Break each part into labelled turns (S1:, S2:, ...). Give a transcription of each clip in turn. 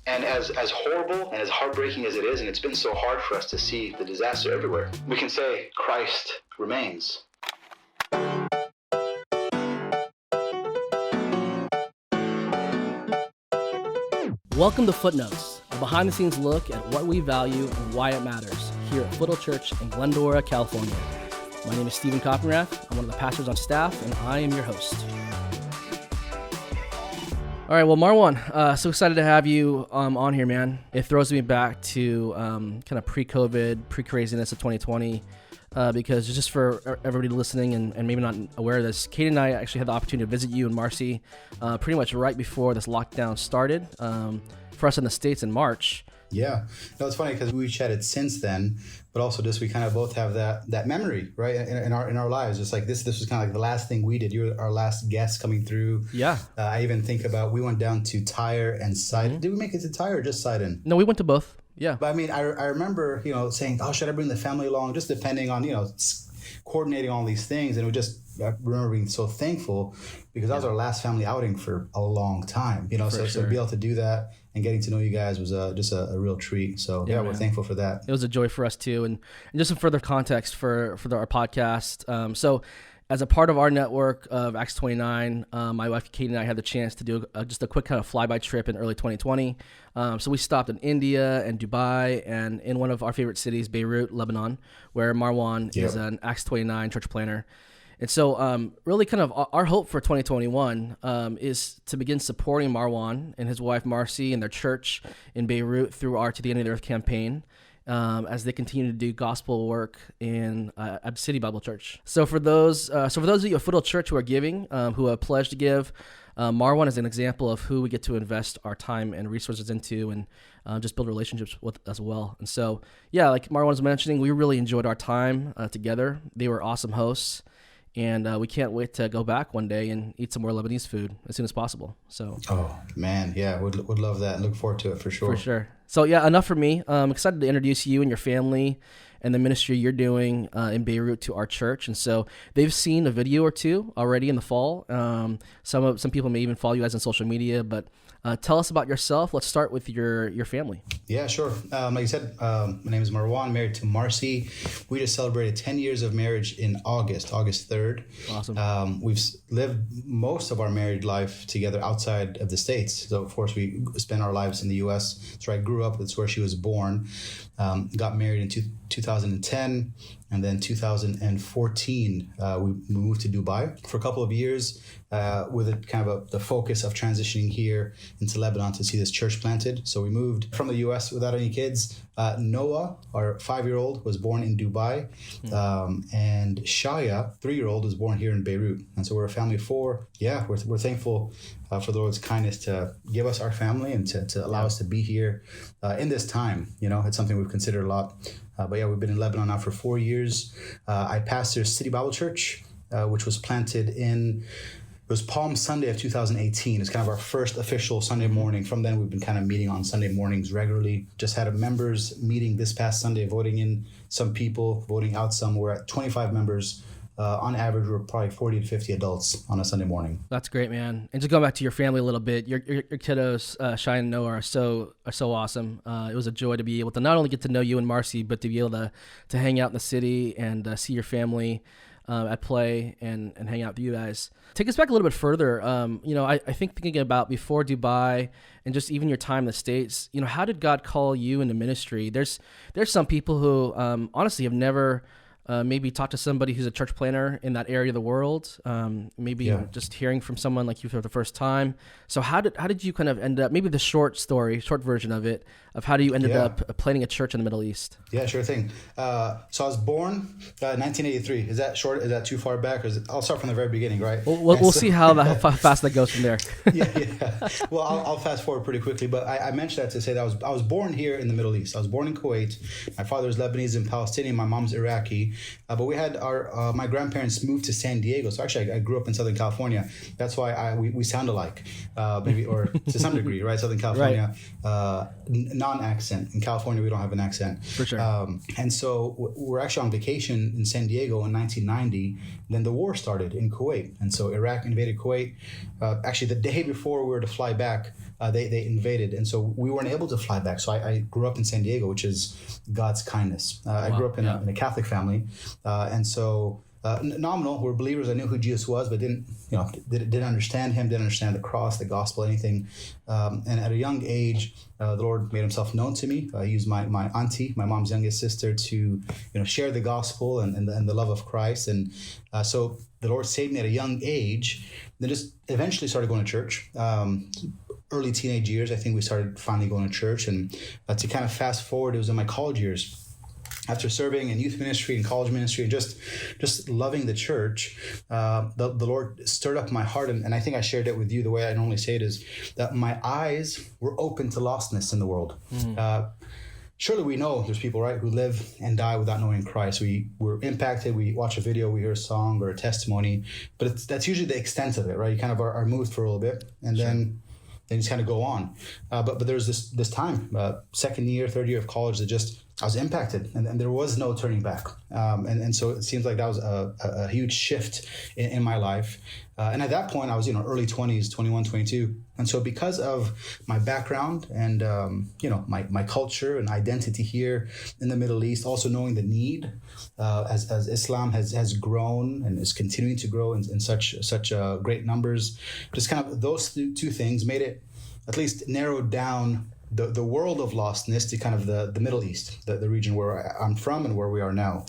S1: And as horrible and as heartbreaking as it is, and it's been so hard for us to see the disaster everywhere, we can say Christ remains.
S2: Welcome to Footnotes, a behind-the-scenes look at what we value and why it matters here at Foothill Church in Glendora, California. My name is Stephen Coppenrath. I'm one of the pastors on staff, and I am your host. All right, well, Marwan, so excited to have you on here, man. It throws me back to kind of pre-COVID, pre-craziness of 2020, because just for everybody listening and maybe not aware of this, Kate and I actually had the opportunity to visit you in Marcy pretty much right before this lockdown started for us in the States in March.
S3: Yeah. No, it's funny because we chatted since then, but also just we kind of both have that memory, right, in our lives. It's like this was kind of like the last thing we did. You were our last guest coming through.
S2: Yeah.
S3: I even think about we went down to Tyre and Sidon. Mm-hmm. Did we make it to Tyre or just Sidon?
S2: No, we went to both. Yeah.
S3: But I mean, I remember, saying, oh, should I bring the family along? Just depending on, coordinating all these things. And I remember being so thankful because that was our last family outing for a long time, so to be able to do that and getting to know you guys was just a real treat. So yeah, we're thankful for that.
S2: It was a joy for us too. And just some further context for our podcast. So as a part of our network of Acts 29, my wife Kate and I had the chance to do just a quick kind of flyby trip in early 2020. So we stopped in India and Dubai and in one of our favorite cities, Beirut, Lebanon, where Marwan is an Acts 29 church planner. And so really kind of our hope for 2021 is to begin supporting Marwan and his wife Marcy and their church in Beirut through our To the End of the Earth campaign. As they continue to do gospel work in City Bible Church. So for those of you at Foothill Church who are giving, who have pledged to give, Marwan is an example of who we get to invest our time and resources into and just build relationships with as well. And so, yeah, like Marwan was mentioning, we really enjoyed our time together. They were awesome hosts. And we can't wait to go back one day and eat some more Lebanese food as soon as possible. So. Oh
S3: man, yeah, would love that. Look forward to it for sure.
S2: For sure. So yeah, enough for me. I'm excited to introduce you and your family and the ministry you're doing in Beirut to our church. And so they've seen a video or two already in the fall. Some people may even follow you guys on social media, but tell us about yourself. Let's start with your family.
S3: Yeah, sure. Like you said, my name is Marwan, married to Marcy. We just celebrated 10 years of marriage in August 3rd.
S2: Awesome.
S3: We've lived most of our married life together outside of the States. So, of course, we spent our lives in the U.S. That's where I grew up. That's where she was born. Got married in 2010. And then 2014, we moved to Dubai for a couple of years with the focus of transitioning here into Lebanon to see this church planted. So we moved from the U.S. without any kids. Noah, our 5-year-old, was born in Dubai. And Shaya, 3-year-old, was born here in Beirut. And so we're a family of 4. Yeah, we're thankful for the Lord's kindness to give us our family and to allow us to be here in this time. It's something we've considered a lot. But yeah, we've been in Lebanon now for 4 years. I pastor City Bible Church, which was planted it was Palm Sunday of 2018. It's kind of our first official Sunday morning. From then, we've been kind of meeting on Sunday mornings regularly. Just had a members meeting this past Sunday, voting in some people, voting out some. We're at 25 members. On average, we're probably 40 to 50 adults on a Sunday morning.
S2: That's great, man. And to go back to your family a little bit, your kiddos, Shai and Noah, are so awesome. It was a joy to be able to not only get to know you and Marcy, but to be able to hang out in the city and see your family at play and hang out with you guys. Take us back a little bit further. I think thinking about before Dubai and just even your time in the States, how did God call you into ministry? There's some people who honestly have never maybe talk to somebody who's a church planner in that area of the world. Just hearing from someone like you for the first time. So how did you kind of end up, maybe the short version of it, of how you ended up planning a church in the Middle East?
S3: Yeah, sure thing. So I was born 1983. Is that short? Is that too far back? Or I'll start from the very beginning, right?
S2: We'll see how fast that goes from there.
S3: Yeah. Well, I'll fast forward pretty quickly, but I mentioned that to say that I was born here in the Middle East. I was born in Kuwait. My father's Lebanese and Palestinian. My mom's Iraqi. But we had my grandparents moved to San Diego. So actually, I grew up in Southern California. That's why we sound alike, maybe, or to some degree, right? Southern California, right. Non-accent. In California, we don't have an accent.
S2: For sure.
S3: And so we're actually on vacation in San Diego in 1990. Then the war started in Kuwait. And so Iraq invaded Kuwait. Actually, the day before we were to fly back, they invaded, and so we weren't able to fly back. So I grew up in San Diego, which is God's kindness. I grew up in a Catholic family, and so. Nominal, we're believers. I knew who Jesus was, but didn't understand him, didn't understand the cross, the gospel, anything. And at a young age, the Lord made himself known to me. He used my auntie, my mom's youngest sister, to share the gospel and the love of Christ. And so the Lord saved me at a young age. Then just eventually started going to church. Early teenage years, I think we started finally going to church. And to kind of fast forward, it was in my college years. After serving in youth ministry and college ministry and just loving the church, the Lord stirred up my heart. And I think I shared it with you. The way I normally say it is that my eyes were open to lostness in the world. Surely we know there's people, right, who live and die without knowing Christ. We're impacted. We watch a video, we hear a song or a testimony, but that's usually the extent of it, right? You kind of are moved for a little bit, and then you just kind of go on. But there's this time, second year, third year of college, that I was impacted, and there was no turning back. And so it seems like that was a huge shift in my life. And at that point, I was, early 20s, 21, 22. And so because of my background and, my culture and identity here in the Middle East, also knowing the need as Islam has grown and is continuing to grow in such great numbers, just kind of those two things made it at least narrowed down the world of lostness to kind of the Middle East, the region where I'm from and where we are now.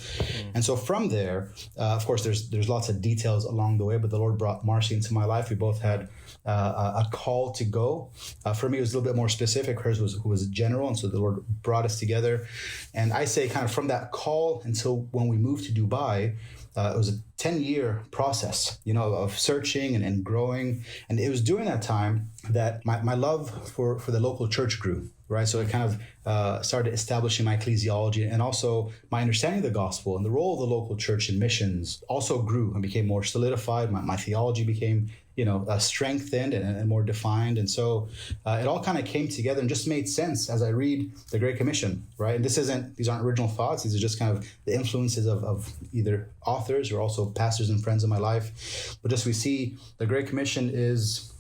S3: And so from there, of course, there's lots of details along the way, but the Lord brought Marcy into my life. We both had a call to go. For me, it was a little bit more specific. Hers was general, and so the Lord brought us together. And I say kind of from that call until when we moved to Dubai, it was a 10-year process, of searching and growing. And it was during that time that my love for the local church grew, right? So it kind of started establishing my ecclesiology, and also my understanding of the gospel and the role of the local church in missions also grew and became more solidified. My theology became strengthened and more defined. And so it all kind of came together and just made sense as I read the Great Commission, right? And these aren't original thoughts. These are just kind of the influences of either authors or also pastors and friends in my life. But just we see the Great Commission is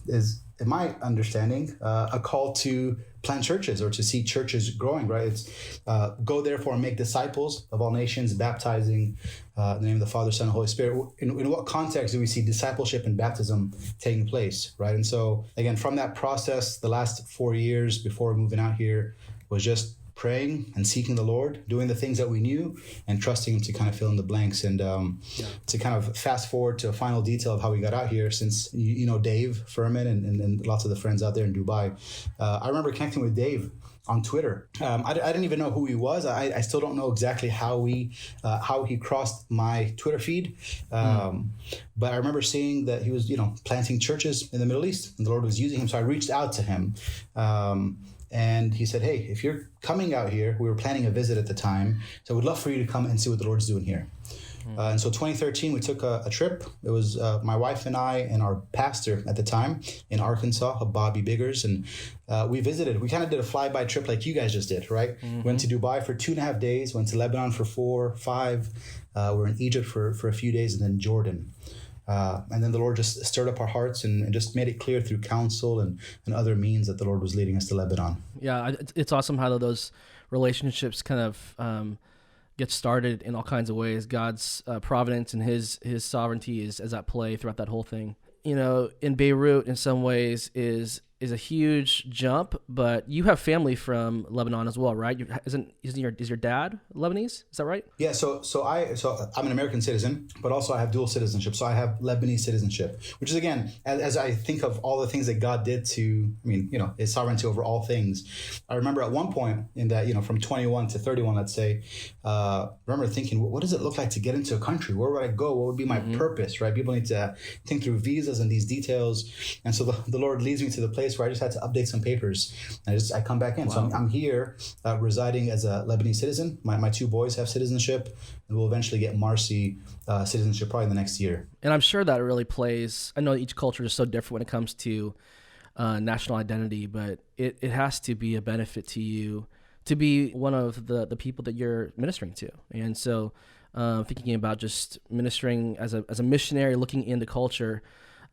S3: in my understanding, a call to plant churches or to see churches growing, right? It's go therefore and make disciples of all nations, baptizing in the name of the Father, Son, and Holy Spirit. In what context do we see discipleship and baptism taking place, right? And so, again, from that process, the last 4 years before moving out here was just praying and seeking the Lord, doing the things that we knew, and trusting Him to kind of fill in the blanks. And to kind of fast forward to a final detail of how we got out here, since you know Dave Furman and lots of the friends out there in Dubai. I remember connecting with Dave on Twitter. I didn't even know who he was. I still don't know exactly how he crossed my Twitter feed. But I remember seeing that he was, planting churches in the Middle East, and the Lord was using him. So I reached out to him. And he said, hey, if you're coming out here, we were planning a visit at the time, so we'd love for you to come and see what the Lord's doing here. And so 2013, we took a trip. It was my wife and I and our pastor at the time in Arkansas, Bobby Biggers. And we visited. We kind of did a fly-by trip like you guys just did, right? Went to Dubai for 2.5 days, went to Lebanon for 4, 5. We're in Egypt for a few days, and then Jordan. And then the Lord just stirred up our hearts and just made it clear through counsel and other means that the Lord was leading us to Lebanon. Yeah,
S2: it's awesome how those relationships kind of get started in all kinds of ways. God's providence and His sovereignty is at play throughout that whole thing. In Beirut, in some ways, is a huge jump, but you have family from Lebanon as well, right? Is your dad Lebanese? Is that right?
S3: Yeah. So I'm an American citizen, but also I have dual citizenship. So I have Lebanese citizenship, which is, again, as I think of all the things that God did His sovereignty over all things. I remember at one point in that, from 21 to 31, let's say, remember thinking, what does it look like to get into a country? Where would I go? What would be my purpose, right? People need to think through visas and these details. And so the Lord leads me to the place where I just had to update some papers, and I come back in. Wow. So I'm here residing as a Lebanese citizen. My 2 boys have citizenship, and we'll eventually get Marcy citizenship probably in the next year.
S2: And I'm sure that really plays. I know each culture is so different when it comes to national identity, but it has to be a benefit to you to be one of the people that you're ministering to. And so thinking about just ministering as a missionary, looking into culture,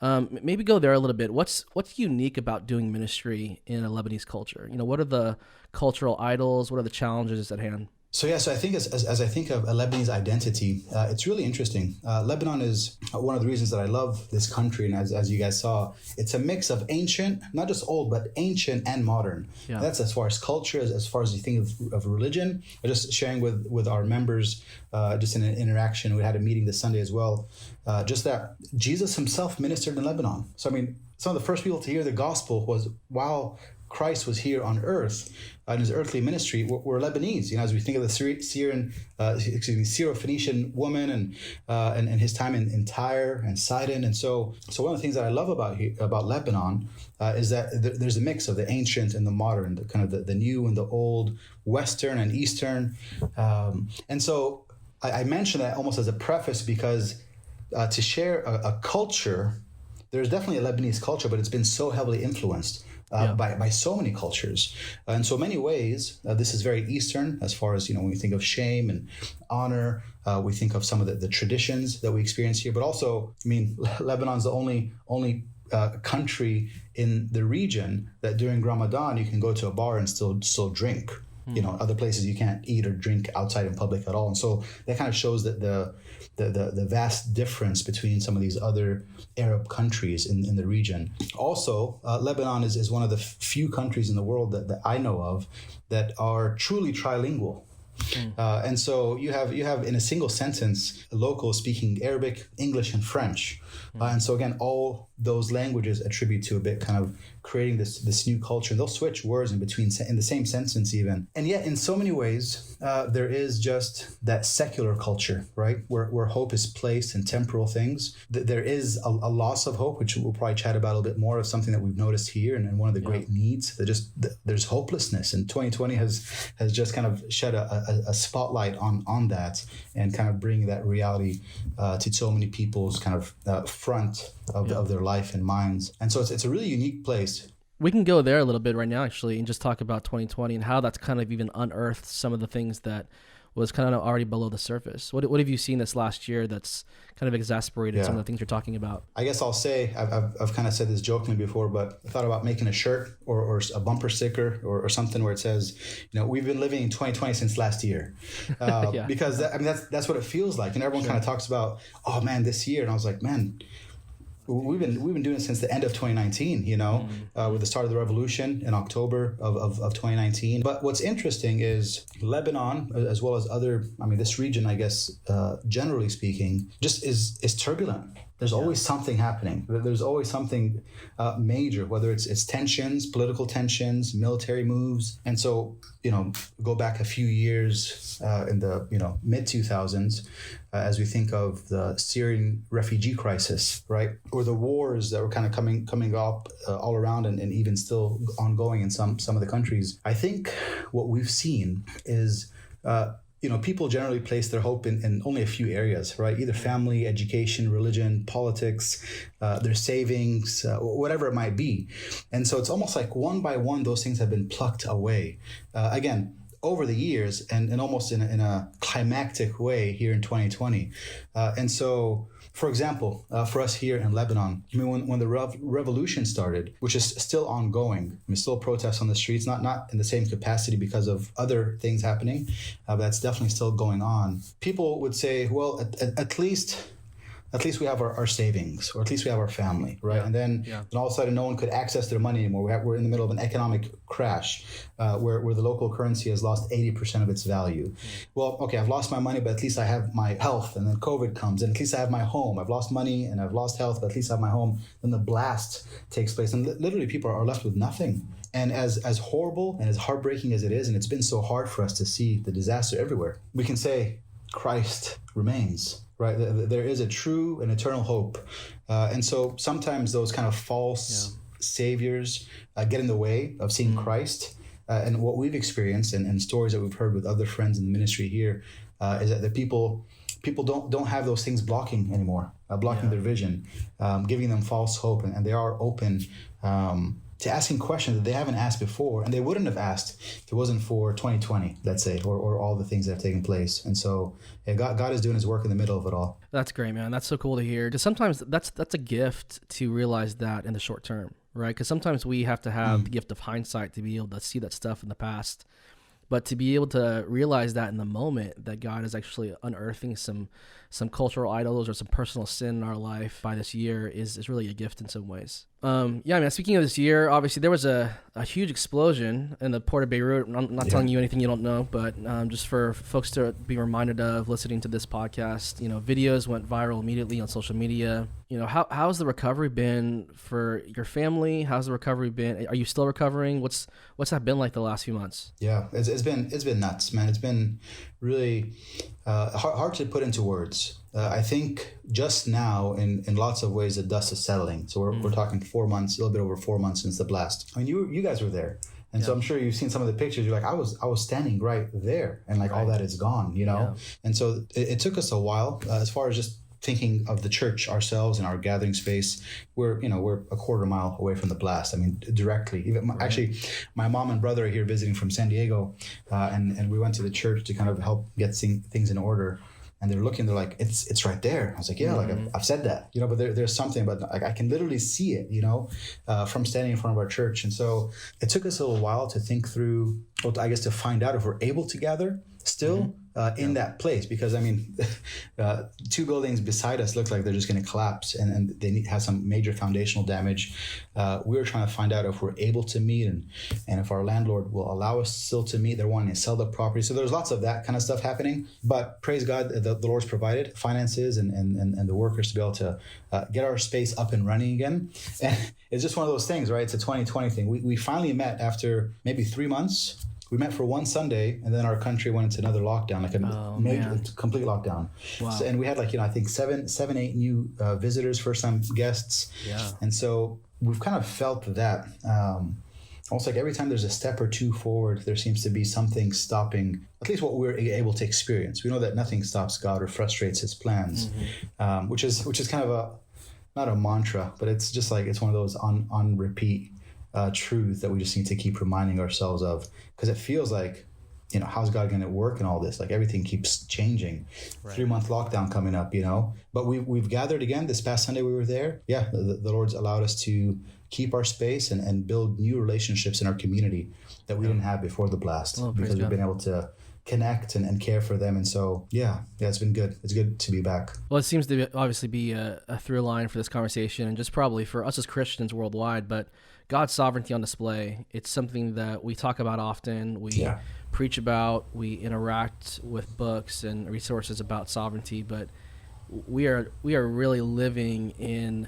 S2: Maybe go there a little bit. What's unique about doing ministry in a Lebanese culture? What are the cultural idols? What are the challenges at hand?
S3: So I think as I think of a Lebanese identity, it's really interesting. Lebanon is one of the reasons that I love this country, and as you guys saw, it's a mix of ancient, not just old, but ancient and modern.
S2: Yeah.
S3: That's as far as culture, as far as you think of religion. I'm just sharing with our members, just in an interaction. We had a meeting this Sunday as well, just that Jesus himself ministered in Lebanon. So I mean, some of the first people to hear the gospel was while Christ was here on earth in his earthly ministry were Lebanese. As we think of the Syro-Phoenician woman and his time in Tyre and Sidon. And so one of the things that I love about Lebanon is that there's a mix of the ancient and the modern, the kind of the new and the old, Western and Eastern. And so I mention that almost as a preface because to share a culture, there's definitely a Lebanese culture, but it's been so heavily influenced by so many cultures. In so many ways, this is very Eastern as far as, when we think of shame and honor, we think of some of the traditions that we experience here. But also, Lebanon's the only country in the region that during Ramadan, you can go to a bar and still drink. Other places you can't eat or drink outside in public at all. And so that kind of shows that the vast difference between some of these other Arab countries in the region. Also, Lebanon is one of the few countries in the world that I know of that are truly trilingual. And so you have in a single sentence locals speaking Arabic, English, and French. And so again, all those languages attribute to a bit kind of creating this new culture. They'll switch words in between in the same sentence even. And yet in so many ways, there is just that secular culture, right? Where hope is placed in temporal things. There is a loss of hope, which we'll probably chat about a little bit more, of something that we've noticed here and one of the great needs. There's hopelessness, and 2020 has just kind of shed a spotlight on that and kind of bring that reality to so many people's kind of front of their life and minds. And so it's a really unique place.
S2: We can go there a little bit right now, actually, and just talk about 2020 and how that's kind of even unearthed some of the things that was kind of already below the surface. What have you seen this last year that's kind of exasperated some of the things you're talking about?
S3: I guess I'll say, I've kind of said this jokingly before, but I thought about making a shirt or a bumper sticker or something where it says, we've been living in 2020 since last year. Because that's what it feels like. And everyone kind of talks about, oh man, this year. And I was like, man, we've been doing it since the end of 2019, with the start of the revolution in October of 2019. But what's interesting is Lebanon, as well as other, this region, I guess, generally speaking, just is turbulent. There's always something happening. There's always something major, whether it's tensions, political tensions, military moves. And so, go back a feup years in the mid 2000s, as we think of the Syrian refugee crisis, right, or the wars that were kind of coming up all around and even still ongoing in some of the countries. I think what we've seen is people generally place their hope in only a few areas, right? Either family, education, religion, politics, their savings, whatever it might be. And so it's almost like one by one, those things have been plucked away. Again, over the years and almost in a climactic way here in 2020. And so, for example, for us here in Lebanon, when the revolution started, which is still ongoing, still protests on the streets, not in the same capacity because of other things happening, but that's definitely still going on. People would say, well, at least we have our savings, or at least we have our family, right? And then all of a sudden, no one could access their money anymore. We're in the middle of an economic crash where the local currency has lost 80% of its value. Well, okay, I've lost my money, but at least I have my health. And then COVID comes, and at least I have my home. I've lost money and I've lost health, but at least I have my home. Then the blast takes place, and literally people are left with nothing. And as horrible and as heartbreaking as it is, and it's been so hard for us to see the disaster everywhere, we can say Christ remains. Right, there is a true and eternal hope, and so sometimes those kind of false saviors get in the way of seeing Christ. And what we've experienced and stories that we've heard with other friends in the ministry here is that the people don't have those things blocking anymore, blocking their vision, giving them false hope, and they are open to asking questions that they haven't asked before, and they wouldn't have asked if it wasn't for 2020, let's say, or all the things that have taken place. And so God is doing his work in the middle of it all.
S2: That's great, man. That's so cool to hear. Because sometimes that's a gift to realize that in the short term, right? Because sometimes we have to have the gift of hindsight to be able to see that stuff in the past. But to be able to realize that in the moment, that God is actually unearthing some cultural idols or some personal sin in our life by this year is really a gift in some ways. Speaking of this year, obviously there was a huge explosion in the port of Beirut. I'm not telling you anything you don't know, but just for folks to be reminded of listening to this podcast, videos went viral immediately on social media. How's the recovery been for your family? How's the recovery been? Are you still recovering? What's that been like the last few months?
S3: Yeah, it's been nuts, man. It's been really hard to put into words. I think just now, in lots of ways, the dust is settling. So we're talking 4 months, a little bit over 4 months since the blast. I mean, you guys were there, and so I'm sure you've seen some of the pictures. You're like, I was standing right there, and all that is gone, And so it took us a while as far as just thinking of the church ourselves and our gathering space. We're a quarter mile away from the blast. I mean, directly. Actually, my mom and brother are here visiting from San Diego, and we went to the church to kind of help get things in order. And they're looking, they're like, it's right there. I was like, yeah, I've said that, but there's something about, I can literally see it, from standing in front of our church. And so it took us a little while to think through, to find out if we're able to gather still in that place, because two buildings beside us look like they're just going to collapse, and they have some major foundational damage. We were trying to find out if we're able to meet, and if our landlord will allow us still to meet. They're wanting to sell the property, so there's lots of that kind of stuff happening. But praise God, the Lord's provided finances and the workers to be able to get our space up and running again. And it's just one of those things, right? It's a 2020 thing. We finally met after maybe 3 months. We met for one Sunday, and then our country went into another lockdown, like a major, complete lockdown. Wow. So, and we had I think seven, 8 new visitors, first-time guests. Yeah. And so we've kind of felt that. Almost like every time there's a step or two forward, there seems to be something stopping, at least what we're able to experience. We know that nothing stops God or frustrates his plans, which is kind of not a mantra, but it's just it's one of those on repeat truths that we just need to keep reminding ourselves of, because it feels like, how's God going to work in all this? Everything keeps changing. Right. 3-month lockdown coming up, but we've gathered again. This past Sunday we were there. Yeah, the Lord's allowed us to keep our space and build new relationships in our community that we didn't have before the blast, because we've been able to connect and care for them. And so, it's been good. It's good to be back. Well,
S2: it seems to obviously be a through line for this conversation, and just probably for us as Christians worldwide, but God's sovereignty on display. It's something that we talk about often. We preach about, we interact with books and resources about sovereignty, but we are really living in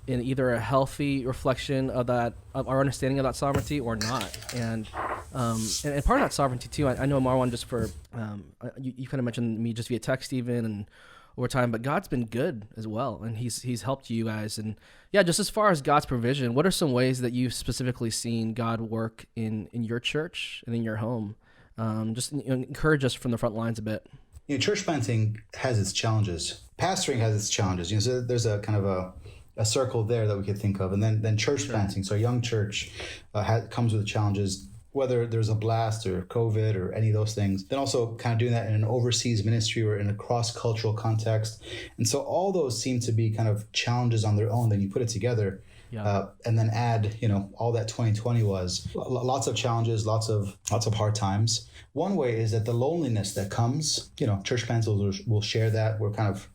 S2: either a healthy reflection of that, of our understanding of that sovereignty, or not. And part of that sovereignty too, I know, Marwan, just for you kind of mentioned me just via text even and over time, but God's been good as well, and he's helped you guys. And just as far as God's provision, what are some ways that you've specifically seen God work in your church and in your home? Just encourage us from the front lines a bit.
S3: Church planting has its challenges. Pastoring has its challenges. So there's a kind of a circle there that we could think of, and then church planting. So a young church comes with the challenges, whether there's a blast or COVID or any of those things. Then also kind of doing that in an overseas ministry or in a cross-cultural context. And so all those seem to be kind of challenges on their own. Then you put it together and then add, all that 2020 was. Lots of challenges, lots of hard times. One way is that the loneliness that comes, church planters will share that. We're kind of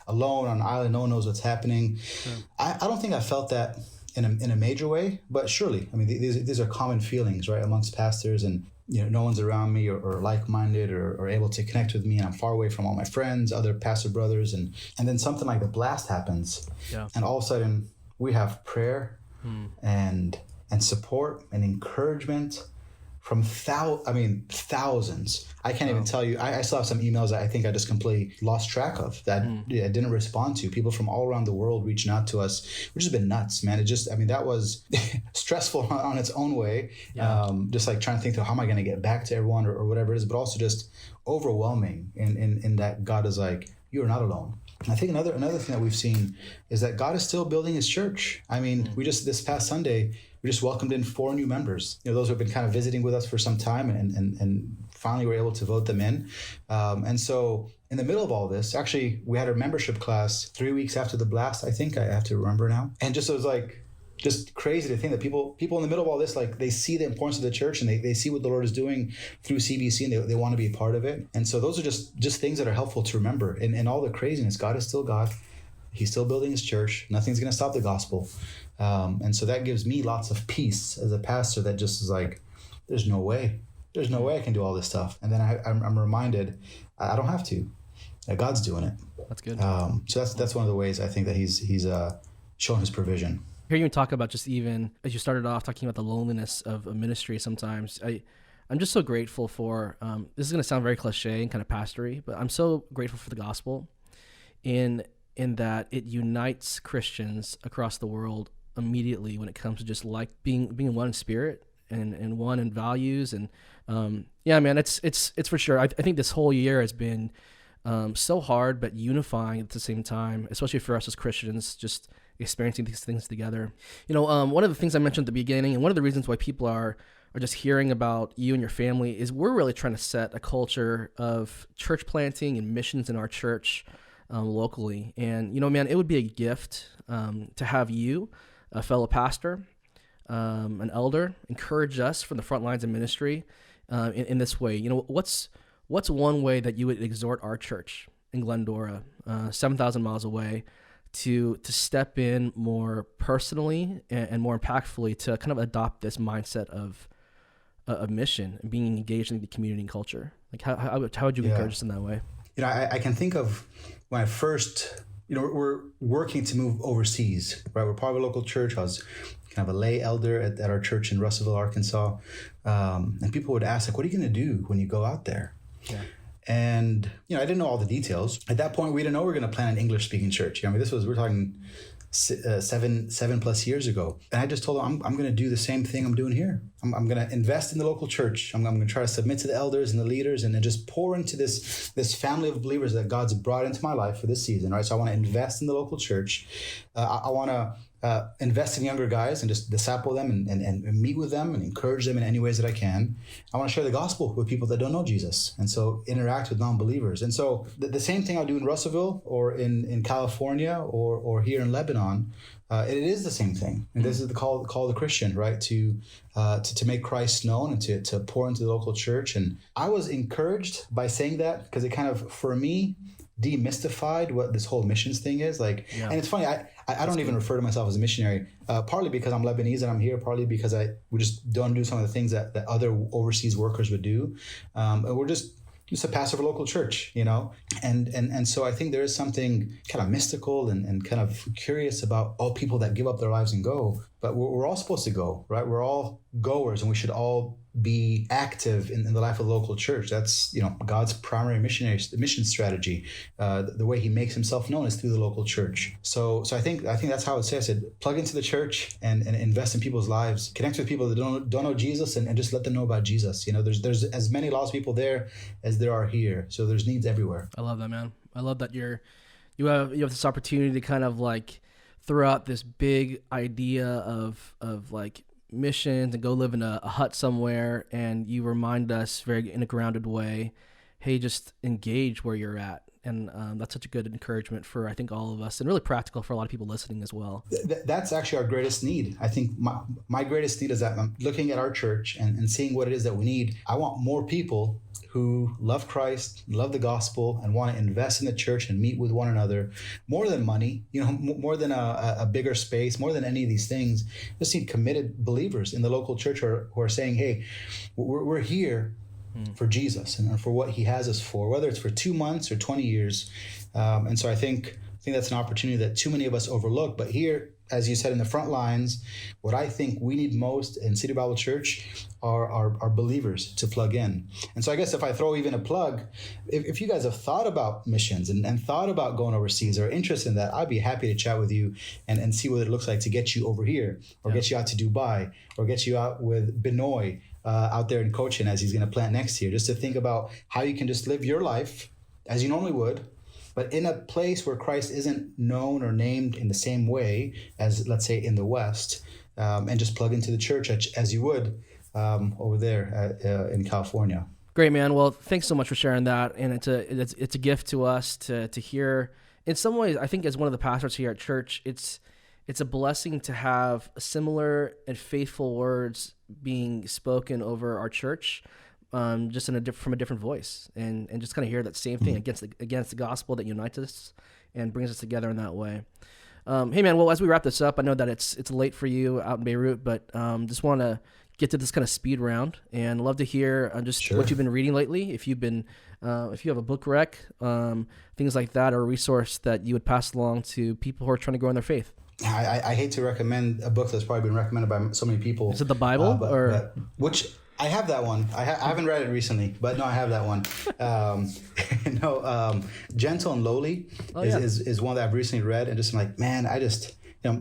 S3: alone on an island. No one knows what's happening. Sure. I don't think I felt that in a major way, but surely, these are common feelings, right, amongst pastors, and no one's around me or like-minded or able to connect with me, and I'm far away from all my friends, other pastor brothers, and then something like the blast happens, and all of a sudden we have prayer and support and encouragement from thousands. I can't even tell you. I still have some emails that I think I just completely lost track of that I didn't respond to. People from all around the world reaching out to us, which has been nuts, man. That was stressful on its own way. Just trying to think through how am I going to get back to everyone or whatever it is, but also just overwhelming in that God is like, you are not alone. And I think another thing that we've seen is that God is still building his church. We just, this past Sunday, we just welcomed in 4 new members. Those who have been kind of visiting with us for some time, and finally were able to vote them in. And so in the middle of all this, actually, we had a membership class 3 weeks after the blast, I think. I have to remember now. And just it was like, just crazy to think that people in the middle of all this, like, they see the importance of the church, and they see what the Lord is doing through CBC, and they want to be a part of it. And so those are just things that are helpful to remember. And all the craziness, God is still God. He's still building his church. Nothing's going to stop the gospel. And so that gives me lots of peace as a pastor, that just is like, there's no way I can do all this stuff. And then I'm reminded I don't have to. That God's doing it.
S2: That's good.
S3: So that's one of the ways I think that he's shown his provision.
S2: Hear you talk about, just even as you started off talking about the loneliness of a ministry sometimes, I'm just so grateful for, this is going to sound very cliche and kind of pastory, but I'm so grateful for the gospel in that it unites Christians across the world immediately when it comes to just like being one in spirit and one in values. And yeah, man, it's for sure. I think this whole year has been so hard, but unifying at the same time, especially for us as Christians, just experiencing these things together. One of the things I mentioned at the beginning, and one of the reasons why people are just hearing about you and your family, is we're really trying to set a culture of church planting and missions in our church locally. And, man, it would be a gift to have you, a fellow pastor, an elder, encourage us from the front lines of ministry in this way. What's one way that you would exhort our church in Glendora, 7,000 miles away, to step in more personally and more impactfully to kind of adopt this mindset of mission and being engaged in the community and culture? Like how would you encourage us in that way?
S3: I can think of when I first, we're working to move overseas, right? We're part of a local church. I was kind of a lay elder at our church in Russellville, Arkansas. And people would ask, like, what are you going to do when you go out there? Yeah. And, I didn't know all the details. At that point, we didn't know we were going to plant an English-speaking church. We're talking 7+ years ago. And I just told them, I'm going to do the same thing I'm doing here. I'm going to invest in the local church. I'm going to try to submit to the elders and the leaders, and then just pour into this family of believers that God's brought into my life for this season, right? So I want to invest in the local church. I want to invest in younger guys and just disciple them and meet with them and encourage them in any ways that I can. I want to share the gospel with people that don't know Jesus, and so interact with non-believers. And so the same thing I'll do in Russellville or in California or here in Lebanon. It is the same thing. And this is the call of the Christian, right? To make Christ known and to pour into the local church. And I was encouraged by saying that, because it kind of, for me, demystified what this whole missions thing is like. Yeah. And it's funny, I don't even refer to myself as a missionary, partly because I'm Lebanese and I'm here, partly because we just don't do some of the things that other overseas workers would do. And we're just a pastor of a local church, and so I think there is something kind of mystical and kind of curious about all people that give up their lives and go. But we're all supposed to go, right? We're all goers, and we should all be active in the life of the local church. That's, God's primary mission strategy. The way he makes himself known is through the local church. So I think that's how I would say. I said, plug into the church and invest in people's lives, connect with people that don't know Jesus, and just let them know about Jesus. There's as many lost people there as there are here. So there's needs everywhere.
S2: I love that, man. I love that you have this opportunity to kind of like throw out this big idea of like missions and go live in a hut somewhere, and you remind us very in a grounded way, hey, just engage where you're at. And that's such a good encouragement for, I think, all of us, and really practical for a lot of people listening as well.
S3: That's actually our greatest need. I think my greatest need is that I'm looking at our church and seeing what it is that we need. I want more people who love Christ, love the gospel, and want to invest in the church and meet with one another, more than money, more than a bigger space, more than any of these things. Just need committed believers in the local church who are saying, hey, we're here for Jesus and for what he has us for, whether it's for 2 months or 20 years. And so I think that's an opportunity that too many of us overlook. But here, as you said, in the front lines, what I think we need most in City Bible Church are believers to plug in. And so I guess if I throw even a plug, if you guys have thought about missions and thought about going overseas or are interested in that, I'd be happy to chat with you and see what it looks like to get you over here, or get you out to Dubai, or get you out with Benoit out there in Cochin as he's going to plant next year, just to think about how you can just live your life as you normally would, but in a place where Christ isn't known or named in the same way as, let's say, in the West, and just plug into the church as you would over there in California.
S2: Great, man. Well, thanks so much for sharing that. And it's a gift to us to hear. In some ways, I think as one of the pastors here at church, it's a blessing to have similar and faithful words being spoken over our church, just from a different voice, and just kind of hear that same thing against the gospel that unites us and brings us together in that way. Hey, man. Well, as we wrap this up, I know that it's late for you out in Beirut, but just want to get to this kind of speed round, and love to hear what you've been reading lately. If you have a book rec, things like that, or a resource that you would pass along to people who are trying to grow in their faith.
S3: I hate to recommend a book that's probably been recommended by so many people.
S2: Is it the Bible
S3: which I have that one. I haven't read it recently, but no, I have that one. Gentle and Lowly is one that I've recently read, and just I'm like, man,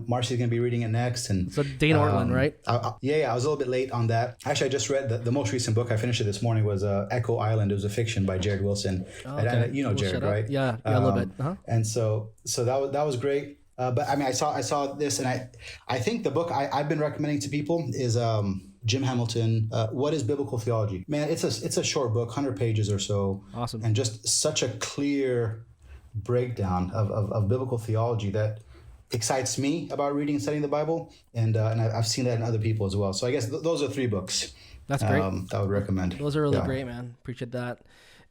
S3: Marcy's going to be reading it next. And
S2: so Dane Ortlund, right?
S3: I was a little bit late on that. Actually, I just read the most recent book. I finished it this morning. Was Echo Island. It was a fiction by Jared Wilson.
S2: Oh, okay.
S3: You know Jared, right?
S2: Yeah, a little bit. Uh-huh.
S3: And so that was great. But I mean, I saw this, and I think the book I've been recommending to people is Jim Hamilton. What is Biblical Theology? Man, it's a short book, 100 pages or so.
S2: Awesome.
S3: And just such a clear breakdown of biblical theology that excites me about reading and studying the Bible, and I've seen that in other people as well. So I guess those are 3 books.
S2: That's great.
S3: That I would recommend.
S2: Those are really great, man. Appreciate that.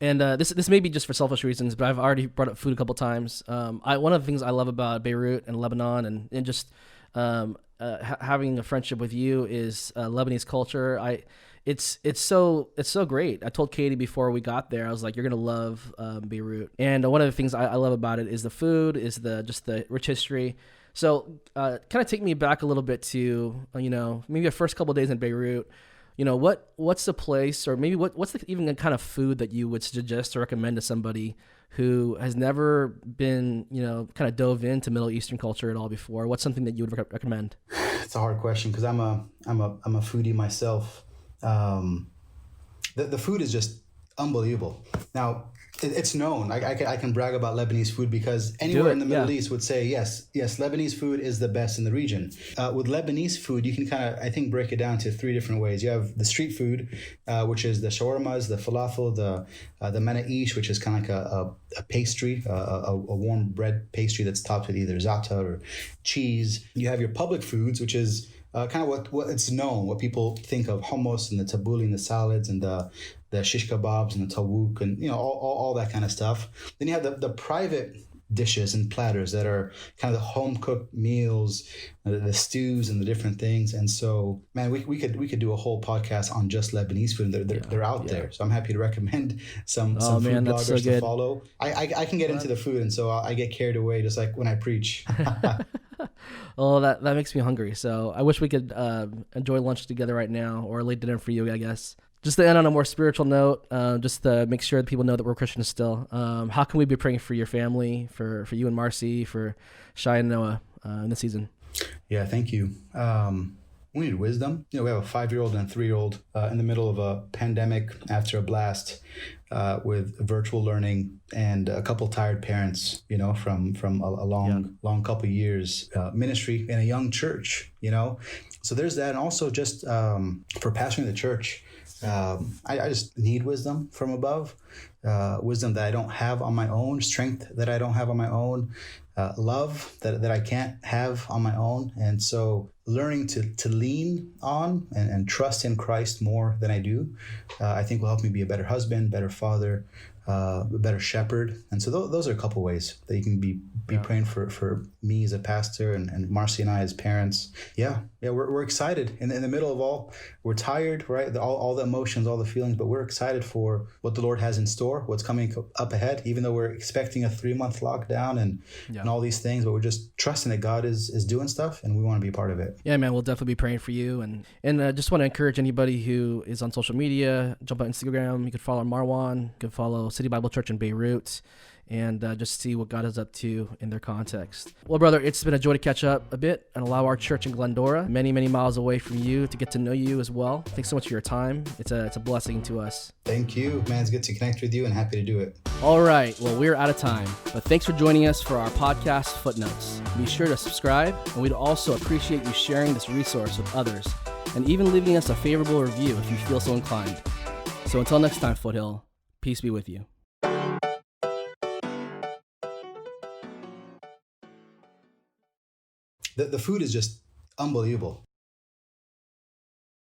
S2: And this may be just for selfish reasons, but I've already brought up food a couple times. One of the things I love about Beirut and Lebanon, and just having a friendship with you is Lebanese culture. It's so great. I told Katie before we got there, I was like, you're gonna love Beirut. And one of the things I love about it is the food, is the rich history. So kind of take me back a little bit to maybe the first couple of days in Beirut. What's the place, or maybe what's even the kind of food that you would suggest or recommend to somebody who has never been kind of dove into Middle Eastern culture at all before? What's something that you would recommend?
S3: It's a hard question because I'm a foodie myself. The food is just unbelievable. Now, it's known. I can brag about Lebanese food because anywhere in the Middle East would say, yes, Lebanese food is the best in the region. With Lebanese food, you can kind of, I think, break it down to 3 different ways. You have the street food, which is the shawarmas, the falafel, the manaish, which is kind of like a pastry, a warm bread pastry that's topped with either za'atar or cheese. You have your public foods, which is kind of what it's known, what people think of hummus and the tabbouleh and the salads and the shish kebabs and the tawuk and all that kind of stuff. Then you have the private dishes and platters that are kind of the home cooked meals, the stews and the different things. And so, man, we could do a whole podcast on just Lebanese food. They're out there. So I'm happy to recommend some food bloggers to follow. I can get into the food, and so I get carried away just like when I preach.
S2: Oh, that makes me hungry. So I wish we could enjoy lunch together right now, or a late dinner for you, I guess. Just to end on a more spiritual note, just to make sure that people know that we're Christians still. How can we be praying for your family, for you and Marcy, for Shai and Noah in the season?
S3: Yeah, thank you. We need wisdom. We have a 5-year-old and a 3-year-old in the middle of a pandemic after a blast with virtual learning, and a couple tired parents, from a long couple years ministry in a young church, So there's that. And also just for pastoring the church, I just need wisdom from above, wisdom that I don't have on my own, strength that I don't have on my own, love that I can't have on my own. And so learning to lean on and trust in Christ more than I do, I think will help me be a better husband, better father, a better shepherd. And so those are a couple ways that you can be praying for me as a pastor and Marcy and I as parents. We're excited in the middle of all. We're tired, right? All the emotions, all the feelings, but we're excited for what the Lord has in store, what's coming up ahead, even though we're expecting a 3-month lockdown and all these things, but we're just trusting that God is doing stuff, and we want to be a part of it.
S2: Yeah, man, we'll definitely be praying for you. And just want to encourage anybody who is on social media, jump on Instagram. You could follow Marwan, you could follow City Bible Church in Beirut. and just see what God is up to in their context. Well, brother, it's been a joy to catch up a bit and allow our church in Glendora, many, many miles away from you, to get to know you as well. Thanks so much for your time. It's a blessing to us.
S3: Thank you, man. It's good to connect with you and happy to do it.
S2: All right, well, we're out of time, but thanks for joining us for our podcast, Footnotes. Be sure to subscribe, and we'd also appreciate you sharing this resource with others, and even leaving us a favorable review if you feel so inclined. So until next time, Foothill, peace be with you.
S3: The food is just unbelievable.